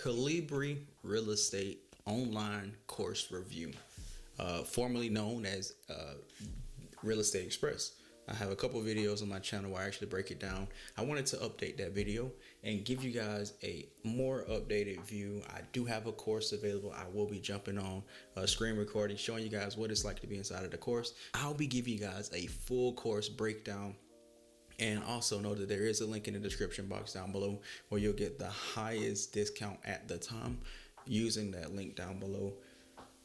Colibri Real Estate online course review, formerly known as Real Estate Express. I have a couple videos on my channel where I actually break it down. I wanted to update that video and give you guys a more updated view. I do have a course available. I will be jumping on screen recording, showing you guys what it's like to be inside of the course. I'll be giving you guys a full course breakdown, and also know that there is a link in the description box down below where you'll get the highest discount at the time using that link down below.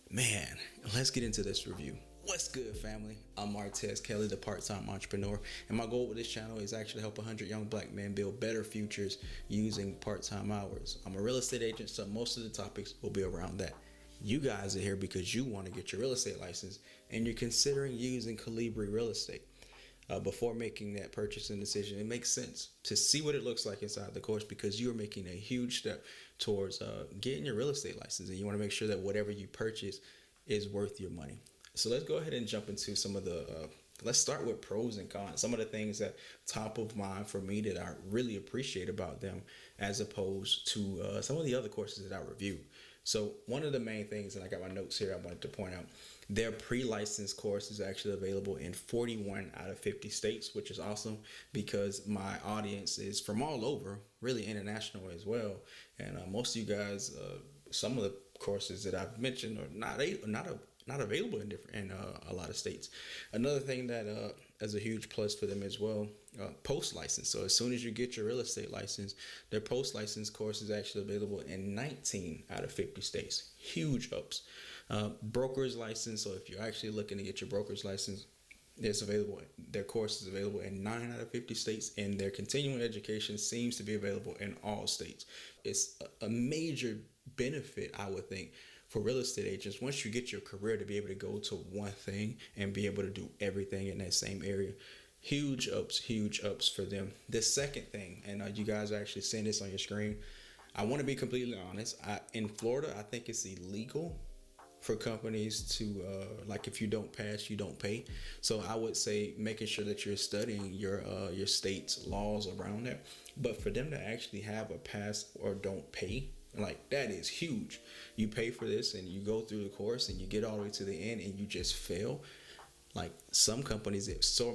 Man, let's get into this review. What's good, family? I'm Martez Kelly, the part-time entrepreneur, and my goal with this channel is actually help 100 young black men build better futures using part-time hours. I'm a real estate agent, so most of the topics will be around that. You guys are here because you want to get your real estate license and you're considering using Colibri Real Estate. Before making that purchasing decision, it makes sense to see what it looks like inside the course because you're making a huge step towards getting your real estate license, and you want to make sure that whatever you purchase is worth your money. So let's go ahead and jump into some of the let's start with pros and cons, some of the things that top of mind for me that I really appreciate about them as opposed to some of the other courses that I review. So one of the main things, and I got my notes here I wanted to point out, their pre-licensed course is actually available in 41 out of 50 states, which is awesome because my audience is from all over, really international as well. And most of you guys, some of the courses that I've mentioned are not available in a lot of states. Another thing that is a huge plus for them as well, post license. So as soon as you get your real estate license, their post license course is actually available in 19 out of 50 states. Huge ups. Broker's license. So if you're actually looking to get your broker's license, it's available. Their course is available in 9 out of 50 states, and their continuing education seems to be available in all states. It's a major benefit, I would think, for real estate agents once you get your career to be able to go to one thing and be able to do everything in that same area. Huge ups for them. The second thing, and you guys are actually seeing this on your screen, I want to be completely honest. In Florida, I think it's illegal for companies to like, if you don't pass, you don't pay. So I would say making sure that you're studying your state's laws around that. But for them to actually have a pass or don't pay, like, that is huge. You pay for this and you go through the course and you get all the way to the end and you just fail. Like some companies,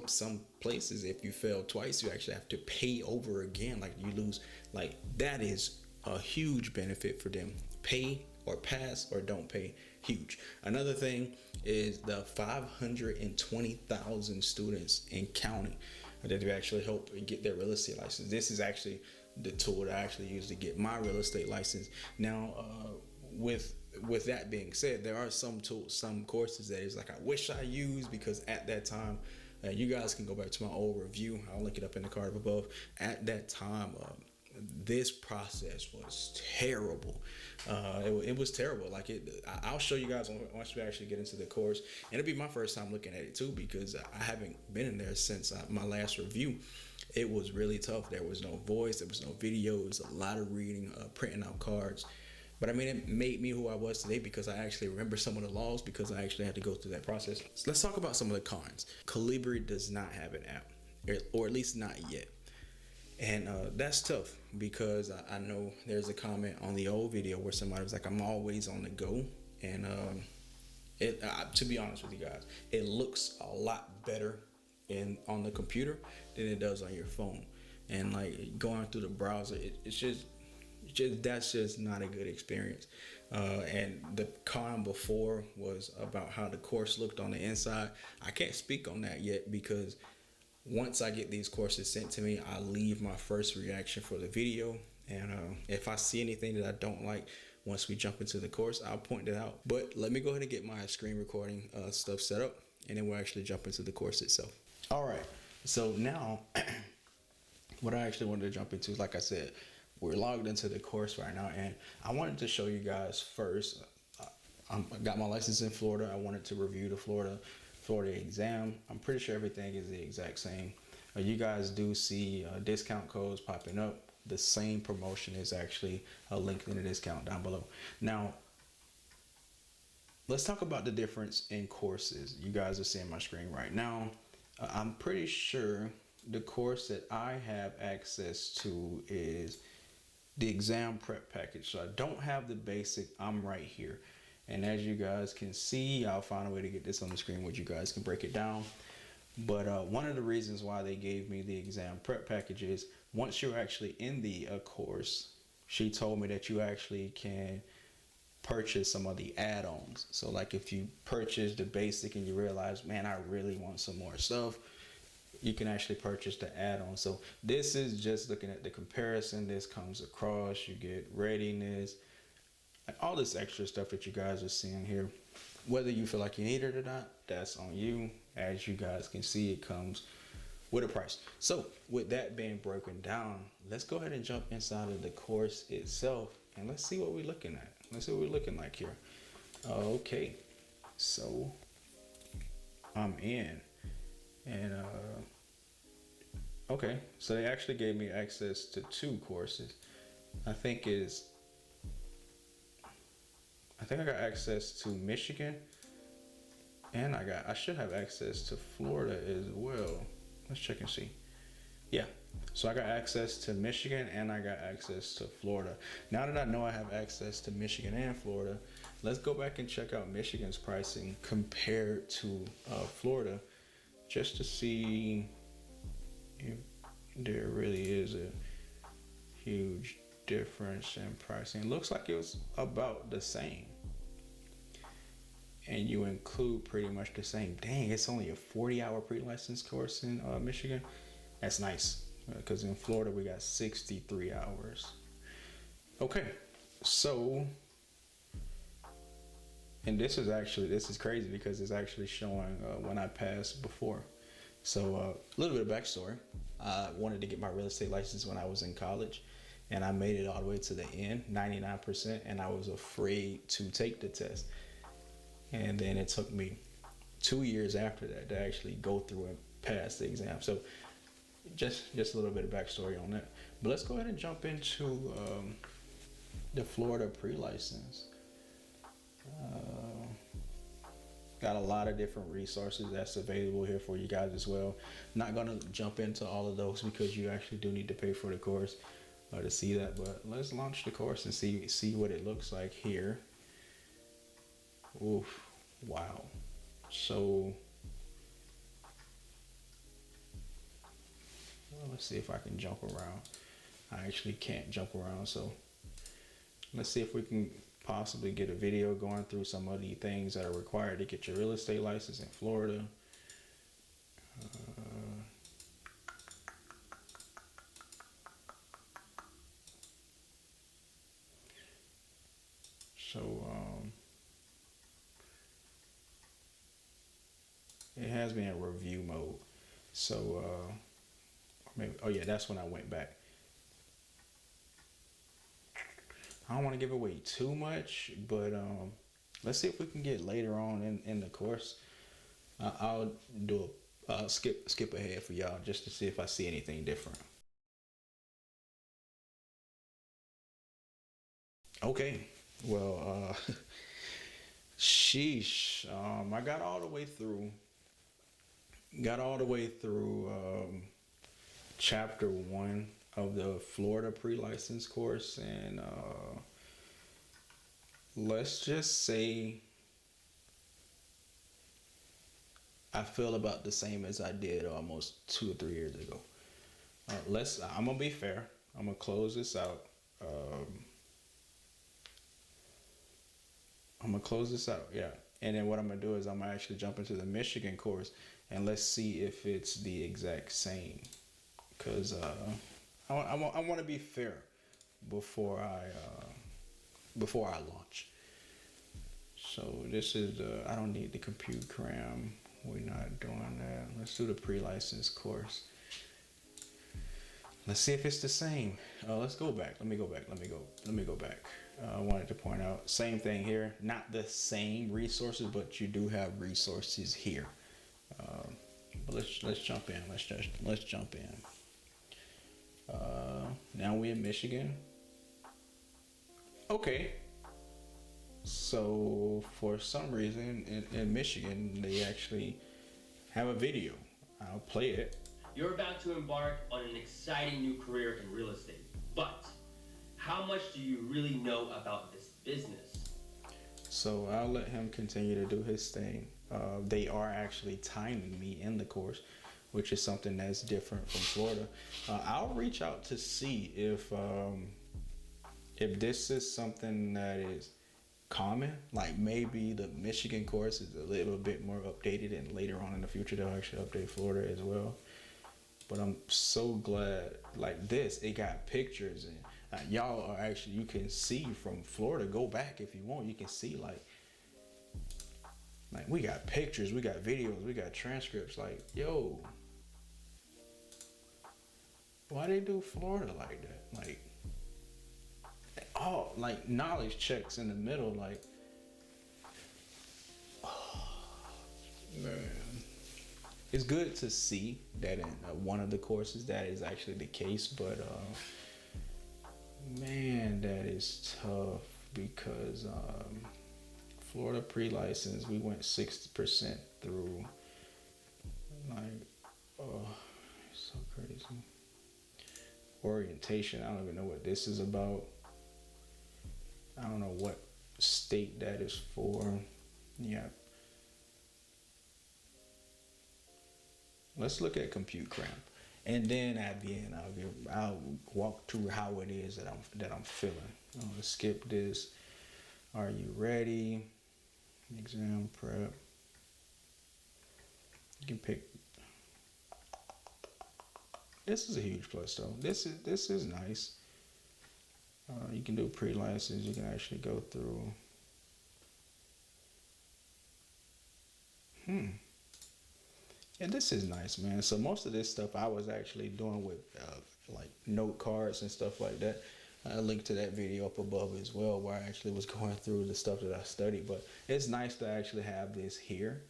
some places, if you fail twice, you actually have to pay over again. Like you lose. Like that is a huge benefit for them. Pay or pass or don't pay, huge. Another thing is the 520,000 students in counting that they actually help get their real estate license. This is actually the tool that I actually use to get my real estate license. Now, with that being said, there are some courses that is like I wish I used because at that time, you guys can go back to my old review. I'll link it up in the card above. At that time, this process was terrible. It was terrible. Like I'll show you guys once we actually get into the course, and it'll be my first time looking at it too because I haven't been in there since my last review. It was really tough. There was no voice, there was no video. It was a lot of reading, printing out cards. But I mean, it made me who I was today because I actually remember some of the laws because I actually had to go through that process. So let's talk about some of the cons. Colibri does not have an app, or at least not yet. And that's tough because I know there's a comment on the old video where somebody was like, I'm always on the go. And to be honest with you guys, it looks a lot better on the computer than it does on your phone. And like going through the browser, it's just that's just not a good experience. And the con before was about how the course looked on the inside. I can't speak on that yet because once I get these courses sent to me, I leave my first reaction for the video. And if I see anything that I don't like, once we jump into the course, I'll point it out. But let me go ahead and get my screen recording stuff set up, and then we'll actually jump into the course itself. All right. So now, what I actually wanted to jump into is, like I said, we're logged into the course right now, and I wanted to show you guys first. I got my license in Florida. I wanted to review the Florida exam. I'm pretty sure everything is the exact same. You guys do see discount codes popping up. The same promotion is actually linked in the discount down below. Now, let's talk about the difference in courses. You guys are seeing my screen right now. I'm pretty sure the course that I have access to is the exam prep package. So I don't have the basic. I'm right here. And as you guys can see, I'll find a way to get this on the screen where you guys can break it down. But one of the reasons why they gave me the exam prep package is once you're actually in the course, she told me that you actually can purchase some of the add-ons. So like if you purchase the basic and you realize, man, I really want some more stuff, you can actually purchase the add-on. So this is just looking at the comparison. This comes across, you get readiness, like all this extra stuff that you guys are seeing here. Whether you feel like you need it or not, that's on you. As you guys can see, it comes with a price. So with that being broken down, let's go ahead and jump inside of the course itself and let's see what we're looking at. Let's see what we're looking like here. Okay, so I'm in. And okay, so they actually gave me access to 2 courses. I think I got access to Michigan, and I should have access to Florida as well. Let's check and see. Yeah, so I got access to Michigan and I got access to Florida. Now that I know I have access to Michigan and Florida, let's go back and check out Michigan's pricing compared to Florida, just to see if there really is a huge difference in pricing. It looks like it was about the same. And you include pretty much the same. Dang, it's only a 40-hour pre-license course in Michigan. That's nice, because in Florida we got 63 hours. Okay, so, and this is crazy because it's actually showing when I passed before. So a little bit of backstory. I wanted to get my real estate license when I was in college, and I made it all the way to the end, 99%, and I was afraid to take the test. And then it took me 2 years after that to actually go through and pass the exam. So just a little bit of backstory on that. But let's go ahead and jump into the Florida pre-license. Got a lot of different resources that's available here for you guys as well. Not gonna jump into all of those because you actually do need to pay for the course to see that. But let's launch the course and see what it looks like here. Oof, wow. So well, let's see if I can jump around. I actually can't jump around, so let's see if we can possibly get a video going through some of the things that are required to get your real estate license in Florida. It has me in review mode. So maybe, oh yeah, that's when I went back. I don't want to give away too much, but let's see if we can get later on in the course. I'll do a skip ahead for y'all just to see if I see anything different. Okay, well, sheesh. I got all the way through. Chapter 1 of the Florida pre-license course, and let's just say I feel about the same as I did almost 2 or 3 years ago. I'm gonna be fair. I'm gonna close this out. Yeah. And then what I'm gonna do is I'm gonna actually jump into the Michigan course and let's see if it's the exact same. Cause I want to be fair before I launch. So this is I don't need the compute cram. We're not doing that. Let's do the pre-license course. Let's see if it's the same. Let's go back. Let me go back. I wanted to point out same thing here. Not the same resources, but you do have resources here. But let's jump in. Let's jump in. Now we're in Michigan. Okay. So for some reason in Michigan, they actually have a video. I'll play it. You're about to embark on an exciting new career in real estate, but how much do you really know about this business? So I'll let him continue to do his thing. They are actually timing me in the course, which is something that's different from Florida. I'll reach out to see if this is something that is common. Like maybe the Michigan course is a little bit more updated, and later on in the future they'll actually update Florida as well. But I'm so glad, like this, it got pictures, and y'all are actually, you can see from Florida. Go back if you want. You can see like we got pictures, we got videos, we got transcripts. Like, yo, why they do Florida like that? Like, oh, like knowledge checks in the middle. Like, man, it's good to see that in one of the courses that is actually the case. But man, that is tough because Florida pre-license, we went 60% through. Like, oh, it's so crazy. Orientation, I don't even know what this is about. I don't know what state that is for. Yeah. Let's look at compute cramp, and then at the end, I'll walk through how it is that I'm feeling. Let's skip this. Are you ready? Exam prep. You can pick. This is a huge plus though. This is nice. You can do pre-license. You can actually go through. And this is nice, man. So most of this stuff I was actually doing with like note cards and stuff like that. I linked to that video up above as well, where I actually was going through the stuff that I studied. But it's nice to actually have this here.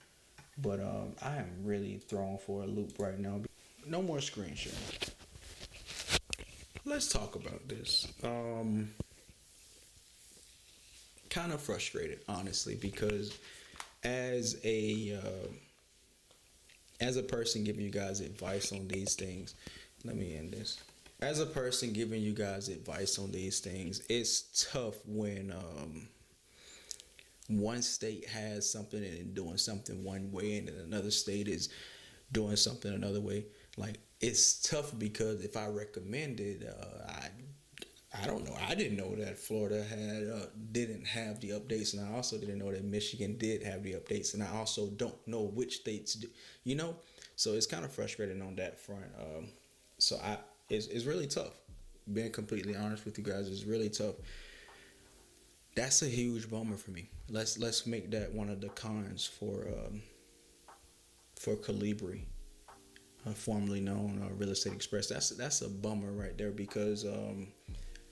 But I am really thrown for a loop right now. No more screen sharing. Let's talk about this. Kind of frustrated, honestly, because as a person giving you guys advice on these things, let me end this. As a person giving you guys advice on these things, it's tough when one state has something and doing something one way, and then another state is doing something another way. Like, it's tough because if I recommended, I don't know. I didn't know that Florida didn't have the updates, and I also didn't know that Michigan did have the updates, and I also don't know which states do. You know, so it's kind of frustrating on that front. So it's really tough. Being completely honest with you guys, it's really tough. That's a huge bummer for me. Let's make that one of the cons for Colibri, formerly known Real Estate Express. That's a bummer right there because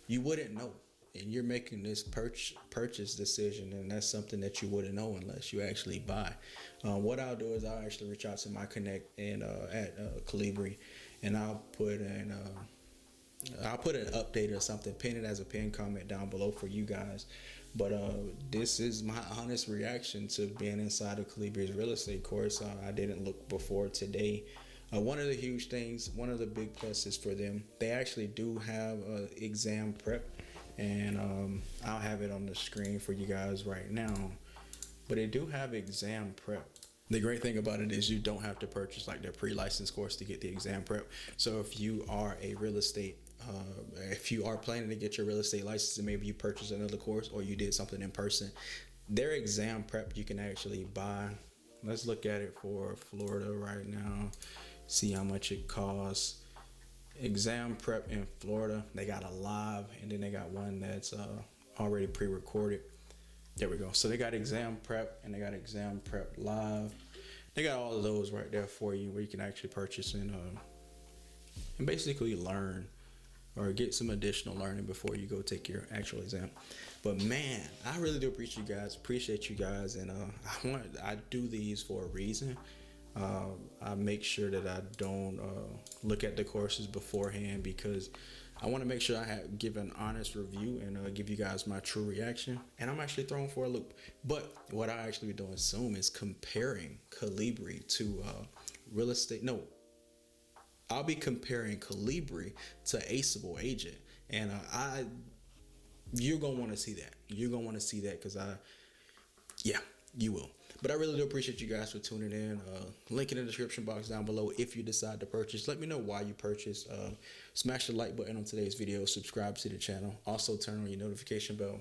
you wouldn't know, and you're making this purchase decision, and that's something that you wouldn't know unless you actually buy. What I'll do is I'll actually reach out to my connect and at Colibri, and I'll put an update or something, pin it as a pinned comment down below for you guys. But this is my honest reaction to being inside of Colibri's real estate course. I didn't look before today. One of the huge things, one of the big pluses for them, they actually do have exam prep, and I'll have it on the screen for you guys right now. But they do have exam prep. The great thing about it is you don't have to purchase like their pre-license course to get the exam prep. So if you are a real estate, if you are planning to get your real estate license and maybe you purchase another course or you did something in person, their exam prep you can actually buy. Let's look at it for Florida right now. See how much it costs. Exam prep in Florida, they got a live, and then they got one that's already pre-recorded. There we go. So they got exam prep and they got exam prep live. They got all of those right there for you, where you can actually purchase and basically learn or get some additional learning before you go take your actual exam. But man, I really do appreciate you guys, and I do these for a reason. I make sure that I don't look at the courses beforehand, because I want to make sure I give an honest review and give you guys my true reaction. And I'm actually thrown for a loop. But what I actually be doing soon is comparing Colibri to real estate. No, I'll be comparing Colibri to Aceable Agent. And you're gonna want to see that. You're gonna want to see that because yeah, you will. But I really do appreciate you guys for tuning in. Link in the description box down below if you decide to purchase. Let me know why you purchased. Smash the like button on today's video. Subscribe to the channel. Also turn on your notification bell.